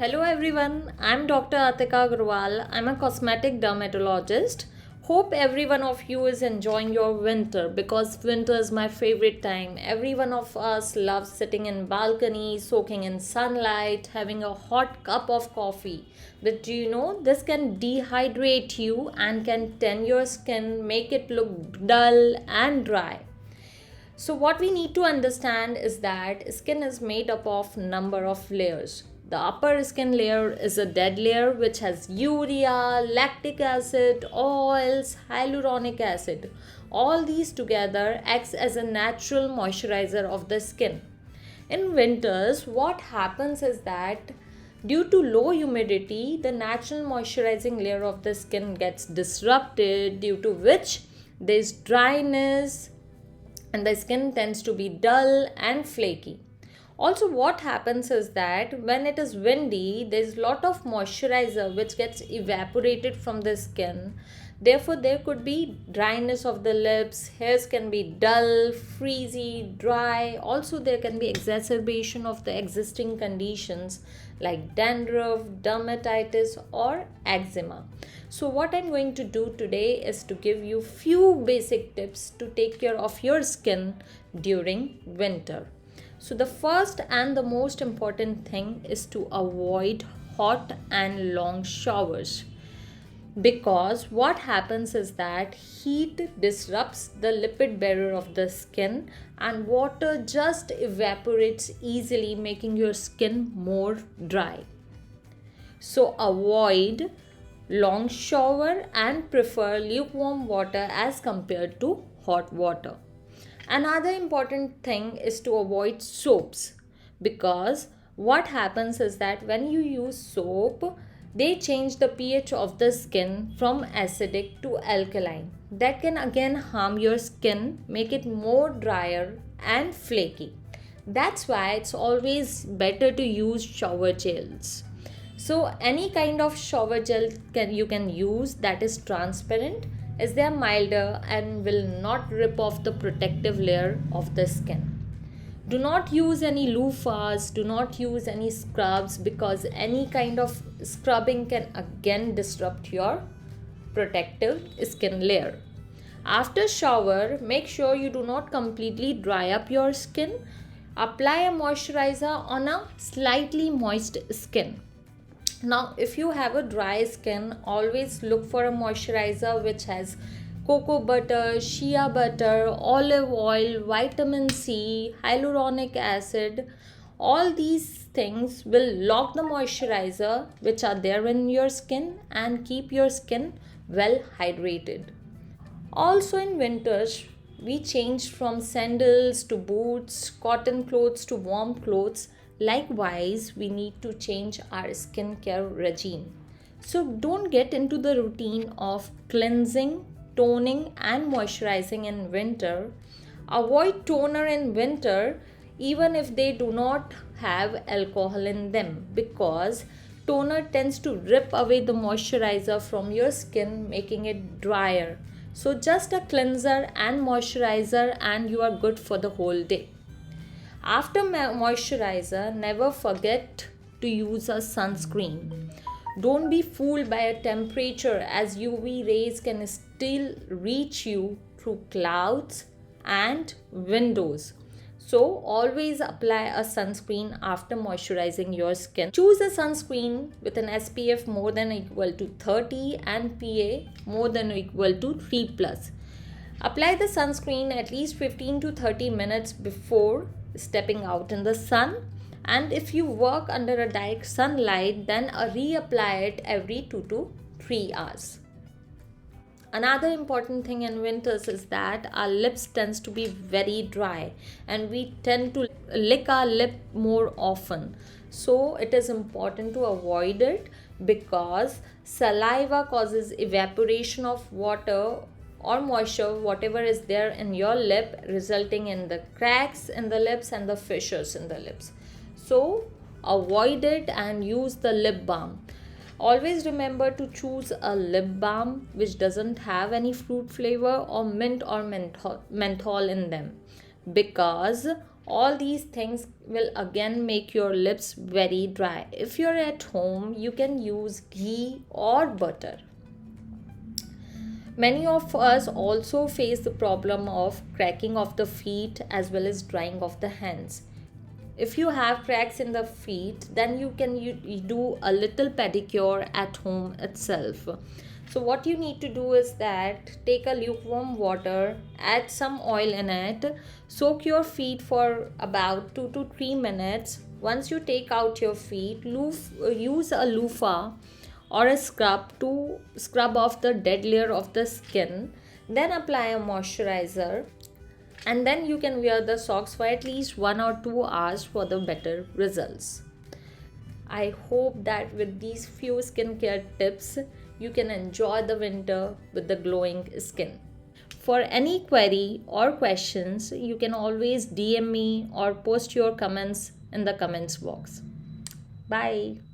Hello everyone, I'm Dr. Atika Agrawal. I'm a cosmetic dermatologist. Hope every one of you is enjoying your winter because winter is my favorite time. Every one of us loves sitting in balcony, soaking in sunlight, having a hot cup of coffee. But do you know this can dehydrate you and can tan your skin, make it look dull and dry. So what we need to understand is that skin is made up of number of layers. The upper skin layer is a dead layer which has urea, lactic acid, oils, hyaluronic acid. All these together acts as a natural moisturizer of the skin. In winters, what happens is that due to low humidity, the natural moisturizing layer of the skin gets disrupted, due to which there is dryness, and the skin tends to be dull and flaky. Also, what happens is that when it is windy, there is a lot of moisturizer which gets evaporated from the skin. Therefore, there could be dryness of the lips, hairs can be dull, frizzy, dry. Also, there can be exacerbation of the existing conditions like dandruff, dermatitis, or eczema. So what I'm going to do today is to give you few basic tips to take care of your skin during winter. So the first and the most important thing is to avoid hot and long showers, because what happens is that heat disrupts the lipid barrier of the skin and water just evaporates easily, making your skin more dry. So avoid long shower and prefer lukewarm water as compared to hot water. Another important thing is to avoid soaps, because what happens is that when you use soap, they change the pH of the skin from acidic to alkaline. That can again harm your skin, make it more drier and flaky. That's why it's always better to use shower gels. So any kind of shower gel you can use that is transparent, as they are milder and will not rip off the protective layer of the skin. Do not use any loofahs, do not use any scrubs, because any kind of scrubbing can again disrupt your protective skin layer. After shower, make sure you do not completely dry up your skin. Apply a moisturizer on a slightly moist skin. Now, if you have a dry skin, always look for a moisturizer which has cocoa butter, shea butter, olive oil, vitamin C, hyaluronic acid. All these things will lock the moisturizer which are there in your skin and keep your skin well hydrated. Also, in winters, we change from sandals to boots, cotton clothes to warm clothes. Likewise, we need to change our skincare regime. So, don't get into the routine of cleansing, toning, and moisturizing in winter. Avoid toner in winter even if they do not have alcohol in them, because toner tends to rip away the moisturizer from your skin, making it drier. So, just a cleanser and moisturizer, and you are good for the whole day. After moisturizer, never forget to use a sunscreen. Don't be fooled by a temperature, as UV rays can still reach you through clouds and windows. So always apply a sunscreen after moisturizing your skin. Choose a sunscreen with an SPF more than or equal to 30 and PA more than or equal to 3 plus. Apply the sunscreen at least 15 to 30 minutes before stepping out in the sun, and if you work under a direct sunlight, then reapply it every 2 to 3 hours. Another important thing in winters is that our lips tends to be very dry and we tend to lick our lip more often. So it is important to avoid it, because saliva causes evaporation of water or moisture, whatever is there in your lip, resulting in the cracks in the lips and the fissures in the lips. So avoid it and use the lip balm. Always remember to choose a lip balm which doesn't have any fruit flavor or mint or menthol in them, because all these things will again make your lips very dry. If you're at home, you can use ghee or butter. Many of us also face the problem of cracking of the feet as well as drying of the hands. If you have cracks in the feet, then you do a little pedicure at home itself. So what you need to do is that take a lukewarm water, add some oil in it, soak your feet for about 2 to 3 minutes. Once you take out your feet, use a loofah or a scrub to scrub off the dead layer of the skin, then apply a moisturizer, and then you can wear the socks for at least 1 or 2 hours for the better results. I hope that with these few skincare tips, you can enjoy the winter with the glowing skin. For any query or questions, you can always DM me or post your comments in the comments box. Bye.